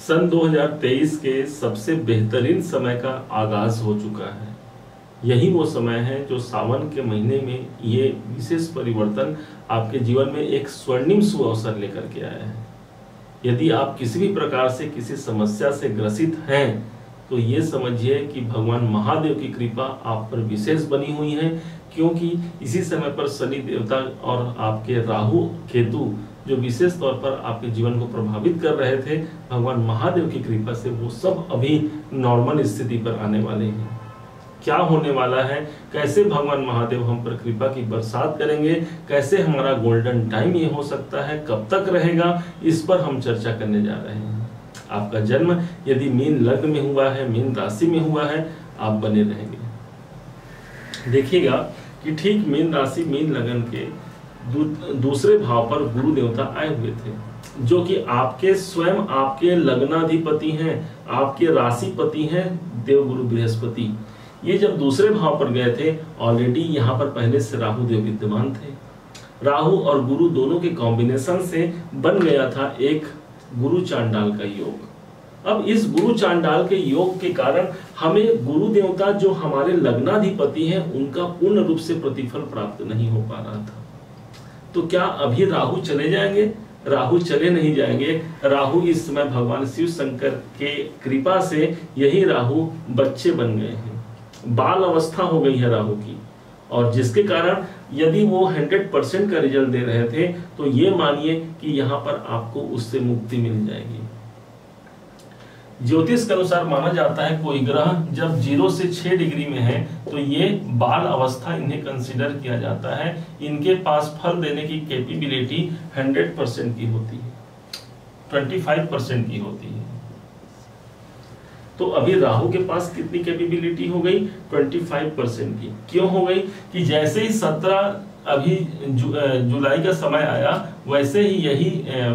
सन 2023 के सबसे बेहतरीन समय का आगाज हो चुका है। यही वो समय है जो सावन के महीने में ये विशेष परिवर्तन आपके जीवन में एक स्वर्णिम शुभ अवसर लेकर के आया है। यदि आप किसी भी प्रकार से किसी समस्या से ग्रसित हैं तो ये समझिए कि भगवान महादेव की कृपा आप पर विशेष बनी हुई है, क्योंकि इसी समय पर शनि देवता और आपके राहु केतु जो विशेष तौर पर आपके जीवन को प्रभावित कर रहे थे, भगवान महादेव की कृपा से वो सब अभी नॉर्मल स्थिति पर आने वाले हैं। क्या होने वाला है, कैसे भगवान महादेव हम पर कृपा की बरसात करेंगे, कैसे हमारा गोल्डन टाइम ये हो सकता है, कब तक रहेगा, इस पर हम चर्चा करने जा रहे हैं। आपका जन्म यदि मीन लग्न में हुआ है, मीन राशि में हुआ है, आप बने रहेंगे। देखिएगा कि ठीक मीन राशि मीन लग्न के दूसरे भाव पर गुरु देवता आए हुए थे, जो कि आपके स्वयं आपके लग्नाधिपति हैं, आपके राशिपति हैं देवगुरु बृहस्पति। ये जब दूसरे भाव पर गए थे, ऑलरेडी यहाँ पर पहले से राहु देव विद्यमान थे। राहु और गुरु दोनों के कॉम्बिनेशन से बन गया था एक गुरु चांडाल का योग। अब इस गुरु चांडाल के योग के कारण हमें गुरु देवता जो हमारे लग्नाधिपति हैं उनका पूर्ण रूप से प्रतिफल प्राप्त नहीं हो पा रहा था। तो क्या अभी राहु चले जाएंगे? राहु चले नहीं जाएंगे। राहु इस समय भगवान शिव शंकर के कृपा से यही राहु बच्चे बन गए हैं, बाल अवस्था हो गई है राहु की, और जिसके कारण यदि वो 100% का रिजल्ट दे रहे थे तो ये मानिए कि यहाँ पर आपको उससे मुक्ति मिल जाएगी। ज्योतिष के अनुसार माना जाता है कोई ग्रह जब 0 से 6 डिग्री में है तो ये बाल अवस्था इन्हें कंसीडर किया जाता है। इनके पास फल देने की कैपेबिलिटी 100% की होती है, 25% की होती है। तो अभी राहु के पास कितनी कैपेबिलिटी हो गई? 25% की। क्यों हो गई? कि जैसे ही 17 अभी जुलाई का समय आया, वैसे ही यही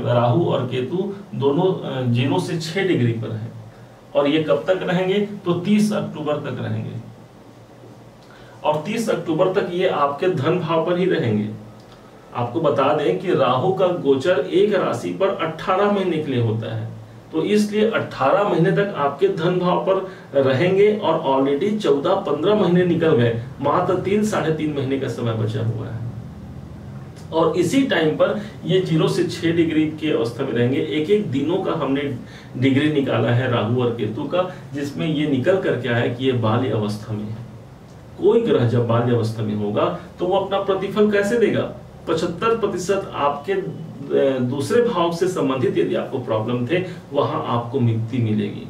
राहु और केतु दोनों 0 से 6 डिग्री पर है, और ये कब तक रहेंगे? तो 30 अक्टूबर तक रहेंगे, और 30 अक्टूबर तक ये आपके धन भाव पर ही रहेंगे। आपको बता दें कि राहु का गोचर एक राशि पर 18 महीने के लिए होता है, तो इसलिए 18 महीने तक आपके धन भाव पर रहेंगे, और ऑलरेडी 14-15 महीने निकल गए, मात्र 3-3.5 महीने का समय बचा हुआ है। और इसी टाइम पर ये 0 से 6 डिग्री की अवस्था में रहेंगे। एक एक दिनों का हमने डिग्री निकाला है राहु और केतु का, जिसमें ये निकल करके आया कि ये बाल्य अवस्था में है। कोई ग्रह जब बाल्य अवस्था में होगा तो वो अपना प्रतिफल कैसे देगा? 75% आपके दूसरे भाव से संबंधित यदि आपको प्रॉब्लम थे, वहां आपको मुक्ति मिलेगी।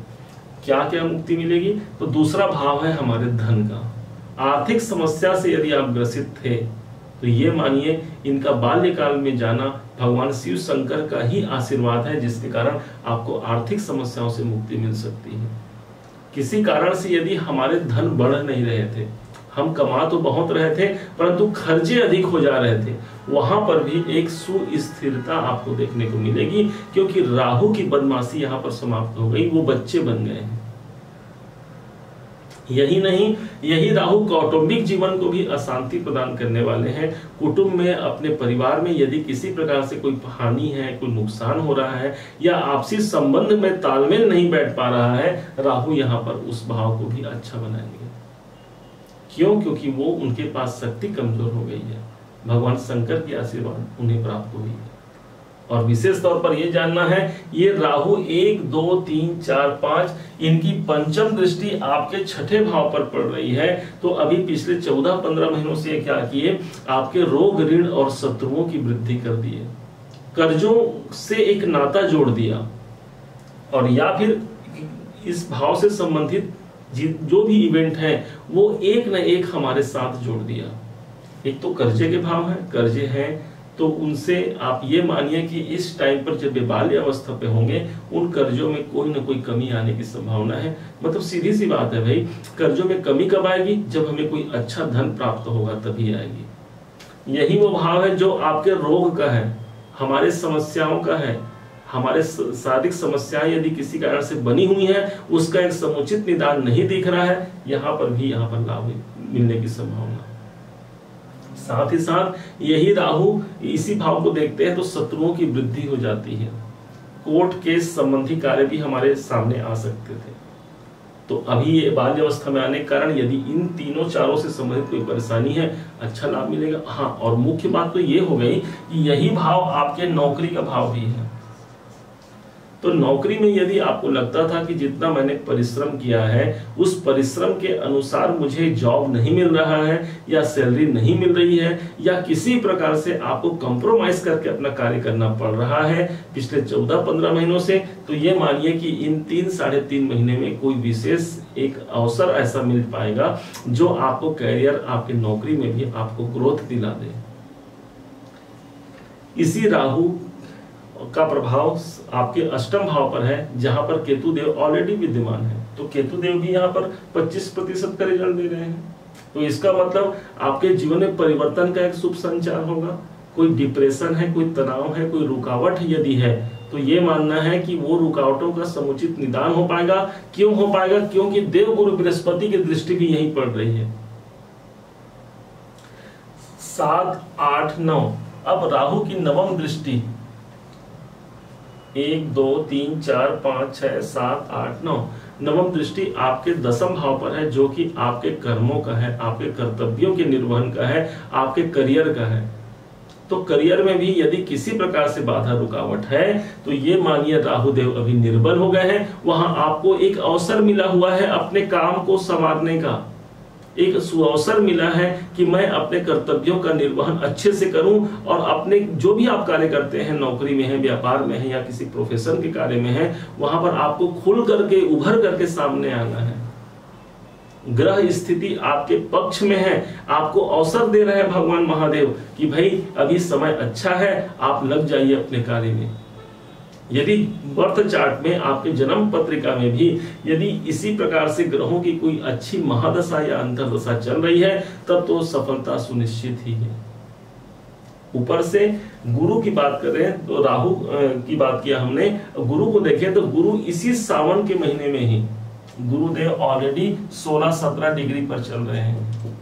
क्या क्या मुक्ति मिलेगी? तो दूसरा भाव है हमारे धन का। आर्थिक समस्या से यदि आप ग्रसित थे तो ये मानिए इनका बाल्यकाल में जाना भगवान शिव शंकर का ही आशीर्वाद है, जिसके कारण आपको आर्थिक समस्याओं से मुक्ति मिल सकती है। किसी कारण से यदि हमारे धन बढ़ नहीं रहे थे, हम कमा तो बहुत रहे थे परंतु खर्चे अधिक हो जा रहे थे, वहां पर भी एक सुस्थिरता आपको देखने को मिलेगी, क्योंकि राहु की बदमाशी यहां पर समाप्त हो गई, वो बच्चे बन गए हैं। यही नहीं, यही राहु कौटुंबिक जीवन को भी अशांति प्रदान करने वाले हैं। कुटुंब में, अपने परिवार में यदि किसी प्रकार से कोई हानि है, कोई नुकसान हो रहा है, या आपसी संबंध में तालमेल नहीं बैठ पा रहा है, राहु यहाँ पर उस भाव को भी अच्छा बनाएंगे। क्यों? क्योंकि वो उनके पास शक्ति कमजोर हो गई है, भगवान शंकर की आशीर्वाद उन्हें प्राप्त हुई है। और विशेष तौर पर यह जानना है, ये राहु 1, 2, 3, 4, 5 इनकी पंचम दृष्टि आपके छठे भाव पर पड़ रही है। तो अभी पिछले 14-15 महीनों से ये क्या किए? आपके रोग, ऋण और शत्रुओं की वृद्धि कर दिए, कर्जों से एक नाता जोड़ दिया, और या फिर इस भाव से संबंधित जो भी इवेंट है वो एक न एक हमारे साथ जोड़ दिया। एक तो कर्जे के भाव है, कर्जे हैं तो उनसे आप ये मानिए कि इस टाइम पर जब बाल्य अवस्था पे होंगे, उन कर्जों में कोई ना कोई कमी आने की संभावना है। मतलब सीधी सी बात है भाई, कर्जों में कमी कब आएगी? जब हमें कोई अच्छा धन प्राप्त होगा तभी आएगी। यही वो भाव है जो आपके रोग का है, हमारे समस्याओं का है। हमारे शारीरिक समस्याएं यदि किसी कारण से बनी हुई है, उसका एक समुचित निदान नहीं दिख रहा है, यहाँ पर लाभ मिलने की संभावना। साथ ही साथ यही राहु इसी भाव को देखते हैं तो शत्रुओं की वृद्धि हो जाती है। कोर्ट केस संबंधी कार्य भी हमारे सामने आ सकते थे। तो अभी ये बाल्य अवस्था में आने के कारण यदि इन तीनों चारों से संबंधित कोई परेशानी है, अच्छा लाभ मिलेगा। हाँ, और मुख्य बात तो ये हो गई कि यही भाव आपके नौकरी का भाव भी है। तो नौकरी में यदि आपको लगता था कि जितना मैंने परिश्रम किया है उस परिश्रम के अनुसार मुझे जॉब नहीं मिल रहा है, या सैलरी नहीं मिल रही है, या किसी प्रकार से आपको कंप्रोमाइज करके अपना कार्य करना पड़ रहा है पिछले 14-15 महीनों से, तो ये मानिए कि इन 3-3.5 महीने में कोई विशेष एक अवसर ऐसा मिल पाएगा जो आपको कैरियर, आपकी नौकरी में भी आपको ग्रोथ दिला दे। इसी राहु का प्रभाव आपके अष्टम भाव पर है, जहां पर केतु देव ऑलरेडी विद्यमान है। तो केतु देव भी यहाँ पर 25% का रिजल्ट दे रहे हैं। तो इसका मतलब आपके जीवन में परिवर्तन का एक शुभ संचार होगा। कोई डिप्रेशन है, कोई तनाव है, कोई रुकावट यदि है, तो ये मानना है कि वो रुकावटों का समुचित निदान हो पाएगा। क्यों हो पाएगा? क्योंकि देव गुरु बृहस्पति की दृष्टि भी यहीं पड़ रही है। 7, 8, 9। अब राहु की नवम दृष्टि 1, 2, 3, 4, 5, 6, 7, 8, 9 नवम दृष्टि आपके दसम भाव पर है, जो कि आपके कर्मों का है, आपके कर्तव्यों के निर्वहन का है, आपके करियर का है। तो करियर में भी यदि किसी प्रकार से बाधा रुकावट है तो ये मानिए राहु देव अभी निर्बल हो गए हैं। वहां आपको एक अवसर मिला हुआ है अपने काम को संवारने का, एक सुअवसर मिला है कि मैं अपने कर्तव्यों का निर्वहन अच्छे से करूं और अपने जो भी आप कार्य करते हैं, नौकरी में है, व्यापार में है, या किसी प्रोफेशन के कार्य में है, वहां पर आपको खुल करके उभर करके सामने आना है। ग्रह स्थिति आपके पक्ष में है, आपको अवसर दे रहे हैं भगवान महादेव कि भाई अभी समय अच्छा है, आप लग जाइए अपने कार्य में। यदि बर्थ चार्ट में आपके जन्म पत्रिका में भी यदि इसी प्रकार से ग्रहों की कोई अच्छी महादशा या अंतर्दशा चल रही है, तब तो सफलता सुनिश्चित ही है। ऊपर से गुरु की बात करें तो राहु की बात किया हमने, गुरु को देखें तो गुरु इसी सावन के महीने में ही गुरुदेव ऑलरेडी 16-17 डिग्री पर चल रहे हैं।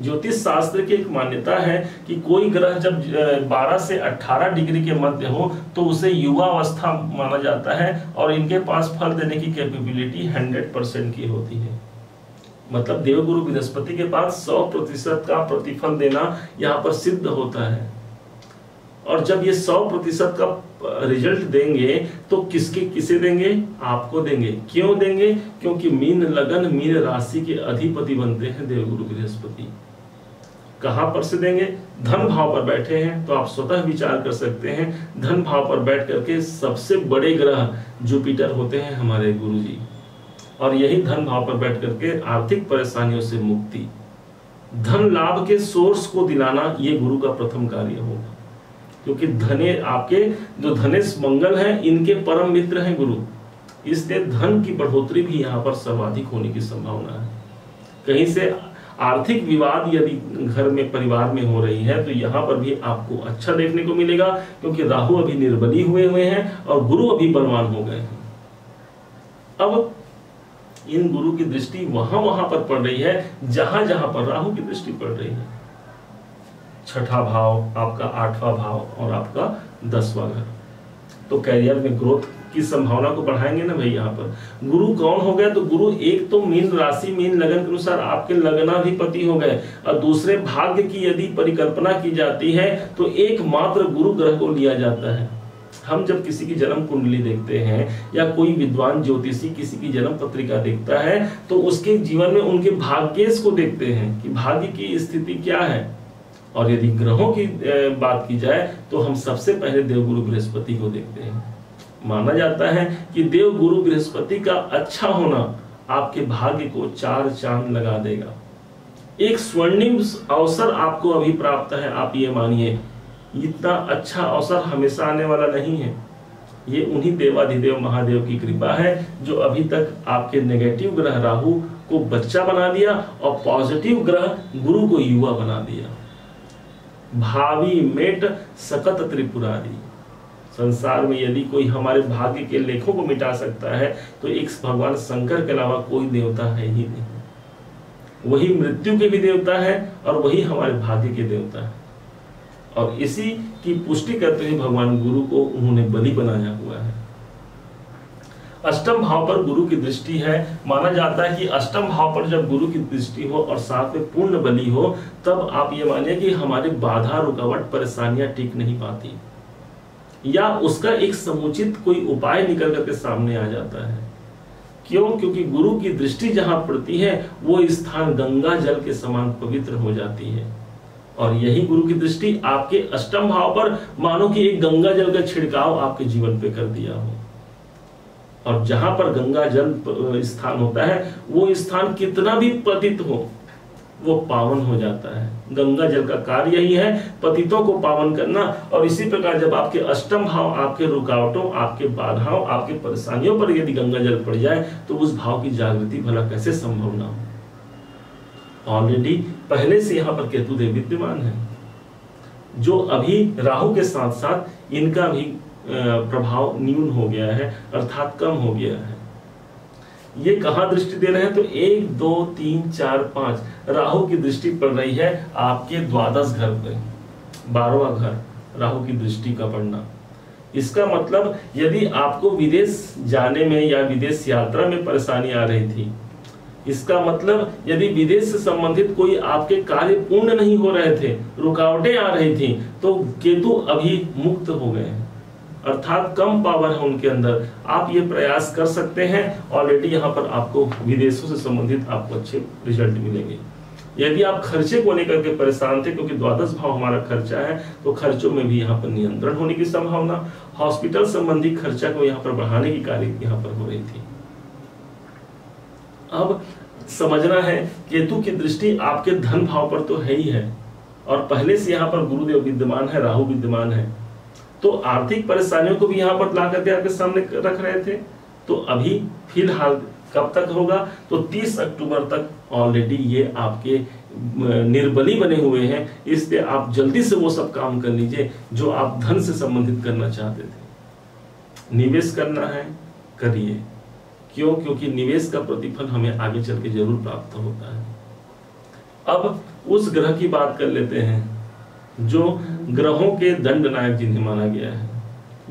ज्योतिष शास्त्र की एक मान्यता है कि कोई ग्रह जब 12 से 18 डिग्री के मध्य हो तो उसे युवा अवस्था माना जाता है, और इनके पास फल देने की कैपेबिलिटी 100% की होती है। मतलब देवगुरु बृहस्पति के पास 100% का प्रतिफल देना यहाँ पर सिद्ध होता है। और जब ये 100% का रिजल्ट देंगे तो किसे देंगे? आपको देंगे। क्यों देंगे? क्योंकि मीन लगन, मीन राशि के अधिपति बनते हैं देवगुरु बृहस्पति। कहां पर से देंगे? धन भाव पर बैठे हैं, तो आप स्वतः विचार कर सकते हैं, धन भाव पर बैठ करके सबसे बड़े ग्रह जुपिटर होते हैं हमारे गुरुजी, और यही धन भाव पर बैठ करके आर्थिक परेशानियों से मुक्ति, धन लाभ के सोर्स को दिलाना, ये गुरु का प्रथम कार्य होगा। क्योंकि धने आपके जो धनेश मंगल हैं, इनके परम मित्र हैं गुरु, इसलिए धन की बढ़ोतरी भी यहाँ पर सर्वाधिक होने की संभावना है। कहीं से आर्थिक विवाद यदि घर में, परिवार में हो रही है, तो यहाँ पर भी आपको अच्छा देखने को मिलेगा, क्योंकि राहु अभी निर्बली हुए हैं और गुरु अभी बलवान हो गए हैं। अब इन गुरु की दृष्टि वहां पर पड़ रही है जहां पर राहु की दृष्टि पड़ रही है। 6ठा भाव, आपका 8वां भाव और आपका 10वां घर, तो कैरियर में ग्रोथ की संभावना को बढ़ाएंगे ना भाई। यहाँ पर गुरु कौन हो गया? तो गुरु एक तो मीन राशि, मीन लगन के अनुसार आपके लगनाधिपति हो गए, और दूसरे भाग्य की यदि परिकल्पना की जाती है तो एकमात्र गुरु ग्रह को लिया जाता है। हम जब किसी की जन्म कुंडली देखते हैं या कोई विद्वान ज्योतिषी किसी की जन्म पत्रिका देखता है तो उसके जीवन में उनके भाग्येश को देखते हैं कि भाग्य की स्थिति क्या है। और यदि ग्रहों की बात की जाए तो हम सबसे पहले देवगुरु बृहस्पति को देखते हैं। माना जाता है कि देवगुरु बृहस्पति का अच्छा होना आपके भाग्य को 4 चांद लगा देगा। एक स्वर्णिम अवसर आपको अभी प्राप्त है। आप ये मानिए, इतना अच्छा अवसर हमेशा आने वाला नहीं है। ये उन्हीं देवाधिदेव महादेव की कृपा है जो अभी तक आपके नेगेटिव ग्रह राहु को बच्चा बना दिया और पॉजिटिव ग्रह गुरु को युवा बना दिया। भावी मेट सकत त्रिपुरारी। संसार में यदि कोई हमारे भाग्य के लेखों को मिटा सकता है तो एक भगवान शंकर के अलावा कोई देवता है ही नहीं। वही मृत्यु के भी देवता है और वही हमारे भाग्य के देवता है। और इसी की पुष्टि करते हुए भगवान गुरु को उन्होंने बलि बनाया हुआ है। अष्टम भाव पर गुरु की दृष्टि है। माना जाता है कि अष्टम भाव पर जब गुरु की दृष्टि हो और साथ में पूर्ण बलि हो, तब आप ये मानिए कि हमारे बाधा रुकावट परेशानियां टिक नहीं पाती, या उसका एक समुचित कोई उपाय निकल करके सामने आ जाता है। क्यों? क्योंकि गुरु की दृष्टि जहां पड़ती है वो स्थान गंगा जल के समान पवित्र हो जाती है। और यही गुरु की दृष्टि आपके अष्टम भाव पर मानो कि एक गंगा जल का छिड़काव आपके जीवन पे कर दिया हो। और जहां पर गंगा जल स्थान होता है वो स्थान कितना भी पतित हो वो पावन हो जाता है। गंगा जल का कार्य यही है, पतितों को पावन करना। और इसी प्रकार जब आपके अष्टम भाव आपके रुकावटों, आपके बाधाओं, आपके परेशानियों पर यदि गंगा जल पड़ जाए तो उस भाव की जागृति भला कैसे संभव ना हो। ऑलरेडी पहले से यहाँ पर केतु देव विद्यमान है, जो अभी राहु के साथ साथ इनका भी प्रभाव न्यून हो गया है, अर्थात कम हो गया है। ये कहां दृष्टि दे रहे हैं? तो 1 2 3 4 5 राहु की दृष्टि पड़ रही है आपके द्वादश घर पे, 12वां घर राहु की दृष्टि का पड़ना। इसका मतलब यदि आपको विदेश जाने में या विदेश यात्रा में परेशानी आ रही थी, इसका मतलब यदि विदेश से संबंधित कोई आपके कार्य पूर्ण नहीं हो रहे थे, रुकावटें आ रही थी, तो केतु अभी मुक्त हो गए हैं, अर्थात कम पावर है उनके अंदर। आप ये प्रयास कर सकते हैं। ऑलरेडी यहाँ पर आपको विदेशों से संबंधित आपको अच्छे रिजल्ट मिलेंगे। यदि आप खर्चे को लेकर के परेशान थे, क्योंकि द्वादश भाव हमारा खर्चा है, तो खर्चों में भी यहाँ पर नियंत्रण होने की संभावना, हॉस्पिटल संबंधी खर्चा को यहाँ पर बढ़ाने की कार्य यहाँ पर हो रही थी। अब समझना है केतु की दृष्टि आपके धन भाव पर तो है ही है, और पहले से यहाँ पर गुरुदेव विद्यमान है, राहु विद्यमान है, तो आर्थिक परेशानियों को भी यहाँ पर ला करके आपके सामने रख रहे थे। तो अभी फिलहाल कब तक होगा? तो 30 अक्टूबर तक ऑलरेडी ये आपके निर्बली बने हुए हैं। इसलिए आप जल्दी से वो सब काम कर लीजिए जो आप धन से संबंधित करना चाहते थे। निवेश करना है, करिए। क्यों? क्योंकि निवेश का प्रतिफल हमें आगे चल के जरूर प्राप्त होता है। अब उस ग्रह की बात कर लेते हैं जो ग्रहों के दंड नायक जिन्हें माना गया है।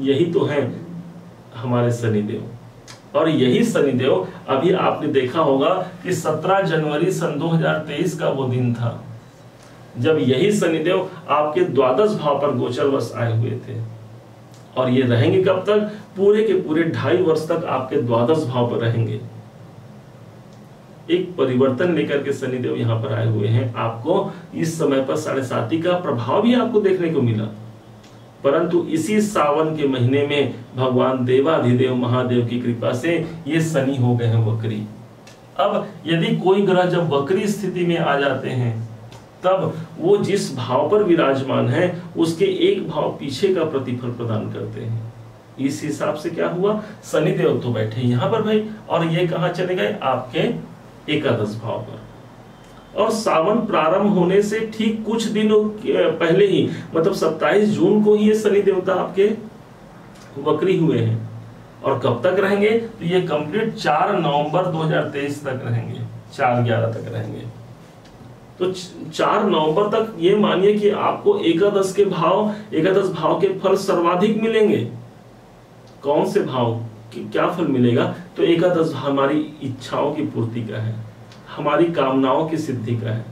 यही तो है हमारे शनिदेव। और यही शनिदेव अभी आपने देखा होगा कि 17 जनवरी सन 2023 का वो दिन था जब यही शनिदेव आपके द्वादश भाव पर गोचरवश आए हुए थे। और ये रहेंगे कब तक? पूरे के पूरे 2.5 वर्ष तक आपके द्वादश भाव पर रहेंगे। एक परिवर्तन लेकर के शनिदेव यहाँ पर आए हुए हैं। आपको इस समय पर 7.5 का प्रभाव भी आपको देखने को मिला, परंतु इसी सावन के महीने में भगवान देवाधिदेव महादेव की कृपा से ये शनि हो गए हैं वक्री। अब यदि कोई ग्रह जब वक्री स्थिति में आ जाते हैं, तब वो जिस भाव पर विराजमान है उसके एक भाव पीछे का प्रतिफल प्रदान करते हैं। इस हिसाब से क्या हुआ? शनिदेव तो बैठे यहाँ पर भाई, और ये कहाँ चले गए? आपके एकादश भाव पर। और सावन प्रारंभ होने से ठीक कुछ दिनों पहले ही, मतलब 27 जून को ही ये शनि देवता आपके वक्री हुए हैं। और कब तक रहेंगे? तो ये कंप्लीट 4 नवंबर 2023 तक रहेंगे, 4/11 तक रहेंगे। तो 4 नवंबर तक ये मानिए कि आपको एकादश भाव के फल सर्वाधिक मिलेंगे। कौन से भाव क्या फल मिलेगा? तो एकादश हमारी इच्छाओं की पूर्ति का है, हमारी कामनाओं की सिद्धि का है।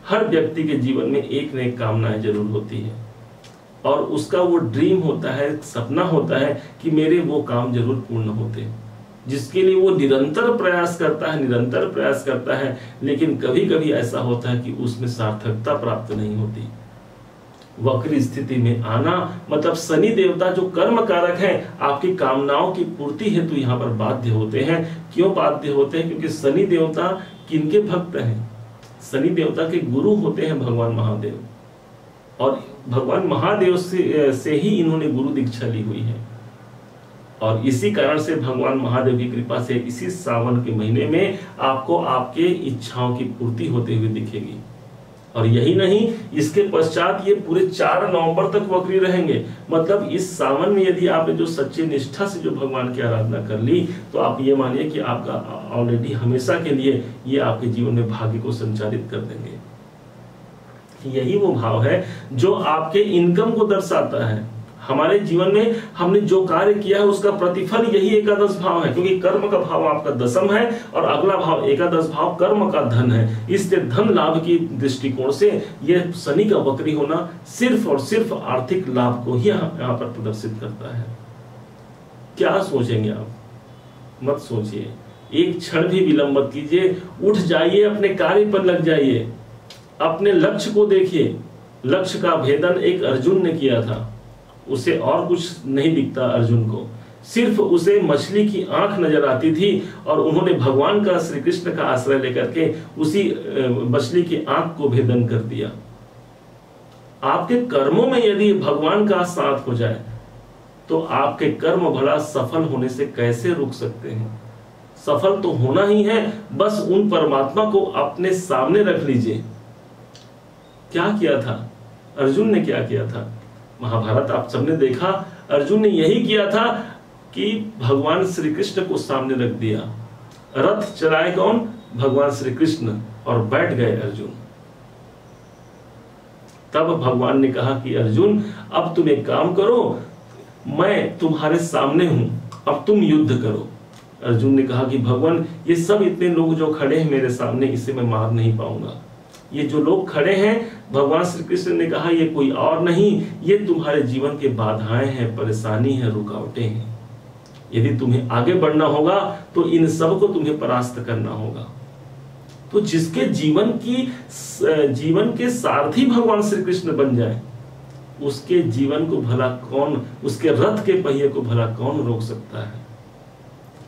हर व्यक्ति के जीवन में एक न एक कामनाएं जरूर होती है, और उसका वो ड्रीम होता है, सपना होता है कि मेरे वो काम जरूर पूर्ण होते, जिसके लिए वो निरंतर प्रयास करता है। लेकिन कभी कभी ऐसा होता है कि उसमें सार्थकता प्राप्त नहीं होती। वक्री स्थिति में आना मतलब शनि देवता जो कर्म कारक हैं, आपकी कामनाओं की पूर्ति हेतु यहाँ पर बाध्य होते हैं। क्यों बाध्य होते हैं? क्योंकि शनि देवता किनके भक्त हैं? शनि देवता के गुरु होते हैं भगवान महादेव, और भगवान महादेव से ही इन्होंने गुरु दीक्षा ली हुई है। और इसी कारण से भगवान महादेव की कृपा से इसी सावन के महीने में आपको आपके इच्छाओं की पूर्ति होते हुए दिखेगी। और यही नहीं, इसके पश्चात ये पूरे 4 नवंबर तक वक्री रहेंगे। मतलब इस सावन में यदि आपने जो सच्ची निष्ठा से जो भगवान की आराधना कर ली, तो आप ये मानिए कि आपका ऑलरेडी हमेशा के लिए ये आपके जीवन में भाग्य को संचालित कर देंगे। यही वो भाव है जो आपके इनकम को दर्शाता है। हमारे जीवन में हमने जो कार्य किया है उसका प्रतिफल यही एकादश भाव है, क्योंकि कर्म का भाव आपका दशम है और अगला भाव एकादश भाव कर्म का धन है। इसलिए धन लाभ की दृष्टिकोण से यह शनि का वक्री होना सिर्फ और सिर्फ आर्थिक लाभ को ही यहाँ पर प्रदर्शित करता है। क्या सोचेंगे आप? मत सोचिए, एक क्षण भी विलंब मत कीजिए, उठ जाइए, अपने कार्य पर लग जाइए, अपने लक्ष्य को देखिए। लक्ष्य का भेदन एक अर्जुन ने किया था, उसे और कुछ नहीं दिखता अर्जुन को, सिर्फ उसे मछली की आंख नजर आती थी और उन्होंने भगवान का, श्री कृष्ण का आश्रय लेकर के उसी मछली की आंख को भेदन कर दिया। आपके कर्मों में यदि भगवान का साथ हो जाए तो आपके कर्म भला सफल होने से कैसे रुक सकते हैं? सफल तो होना ही है, बस उन परमात्मा को अपने सामने रख लीजिए। क्या किया था अर्जुन ने? क्या किया था? महाभारत आप सबने देखा, अर्जुन ने यही किया था कि भगवान श्री कृष्ण को सामने रख दिया। रथ चलाए कौन? भगवान श्री कृष्ण, और बैठ गए अर्जुन। तब भगवान ने कहा कि अर्जुन अब तुम एक काम करो, मैं तुम्हारे सामने हूं, अब तुम युद्ध करो। अर्जुन ने कहा कि भगवान ये सब इतने लोग जो खड़े हैं मेरे सामने, इसे मैं मार नहीं पाऊंगा। ये जो लोग खड़े हैं, भगवान श्री कृष्ण ने कहा ये कोई और नहीं, ये तुम्हारे जीवन के बाधाएं हैं, परेशानी है, रुकावटें हैं। यदि तुम्हें आगे बढ़ना होगा तो इन सब को तुम्हें परास्त करना होगा। तो जिसके जीवन के सारथी भगवान श्री कृष्ण बन जाए, उसके जीवन को भला कौन, उसके रथ के पहिए को भला कौन रोक सकता है?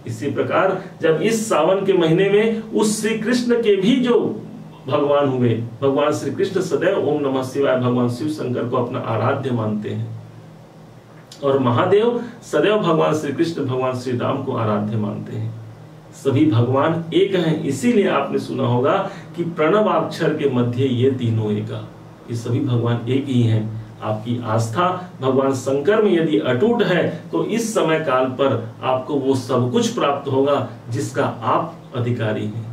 इसी प्रकार जब इस सावन के महीने में उस श्री कृष्ण के भी जो भगवान हुए, भगवान श्री कृष्ण सदैव ओम नमः शिवाय भगवान शिव शंकर को अपना आराध्य मानते हैं, और महादेव सदैव भगवान श्री कृष्ण भगवान श्री राम को आराध्य मानते हैं। सभी भगवान एक हैं। इसीलिए आपने सुना होगा कि प्रणवाक्षर के मध्य ये तीनों एका, ये सभी भगवान एक ही हैं। आपकी आस्था भगवान शंकर में यदि अटूट है तो इस समय काल पर आपको वो सब कुछ प्राप्त होगा जिसका आप अधिकारी हैं।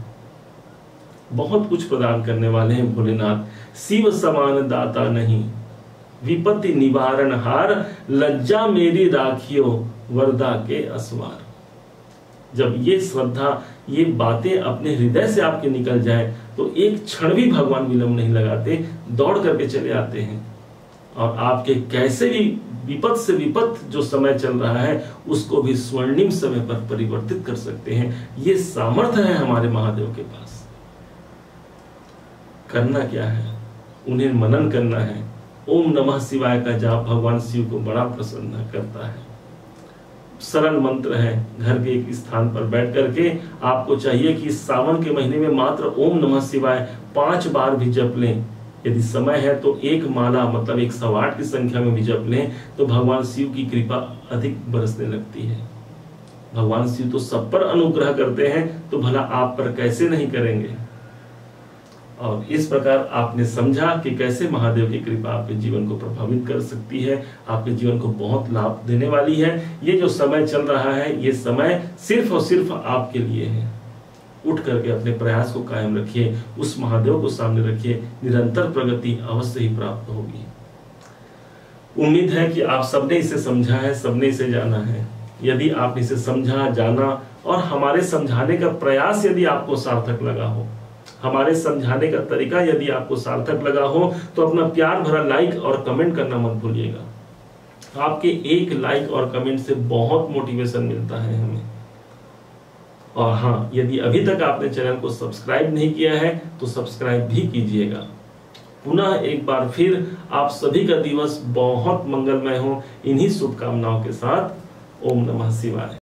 बहुत कुछ प्रदान करने वाले हैं भोलेनाथ। शिव समान दाता नहीं, विपत्ति निवारण हार, लज्जा मेरी राखियो वरदा के असवार। जब ये श्रद्धा, ये बातें अपने हृदय से आपके निकल जाए तो एक क्षण भी भगवान विलंब नहीं लगाते, दौड़ करके चले आते हैं और आपके कैसे भी विपत से विपत जो समय चल रहा है उसको भी स्वर्णिम समय पर परिवर्तित कर सकते हैं। ये सामर्थ्य है हमारे महादेव के पास। करना क्या है? उन्हें मनन करना है। ओम नमः शिवाय का जाप भगवान शिव को बड़ा प्रसन्न करता है। सरल मंत्र है। घर के एक स्थान पर बैठ करके आपको चाहिए कि सावन के महीने में मात्र ओम नमः शिवाय 5 बार भी जप लें। यदि समय है तो एक माला मतलब 108 की संख्या में भी जप लें तो भगवान शिव की कृपा अधिक बरसने लगती है। भगवान शिव तो सब पर अनुग्रह करते हैं, तो भला आप पर कैसे नहीं करेंगे। और इस प्रकार आपने समझा कि कैसे महादेव की कृपा आपके जीवन को प्रभावित कर सकती है, आपके जीवन को बहुत लाभ देने वाली है। ये जो समय चल रहा है, ये समय सिर्फ और सिर्फ आपके लिए है। उठ करके अपने प्रयास को कायम रखिए, उस महादेव को सामने रखिए, निरंतर प्रगति अवश्य ही प्राप्त होगी। उम्मीद है कि आप सबने इसे समझा है, सबने इसे जाना है। यदि आपने इसे समझा, जाना और हमारे समझाने का प्रयास यदि आपको सार्थक लगा हो, हमारे समझाने का तरीका यदि आपको सार्थक लगा हो, तो अपना प्यार भरा लाइक और कमेंट करना मत भूलिएगा। आपके एक लाइक और कमेंट से बहुत मोटिवेशन मिलता है हमें। और हाँ, यदि अभी तक आपने चैनल को सब्सक्राइब नहीं किया है तो सब्सक्राइब भी कीजिएगा। पुनः एक बार फिर आप सभी का दिवस बहुत मंगलमय हो। इन्हीं शुभकामनाओं के साथ ओम नमः शिवाय।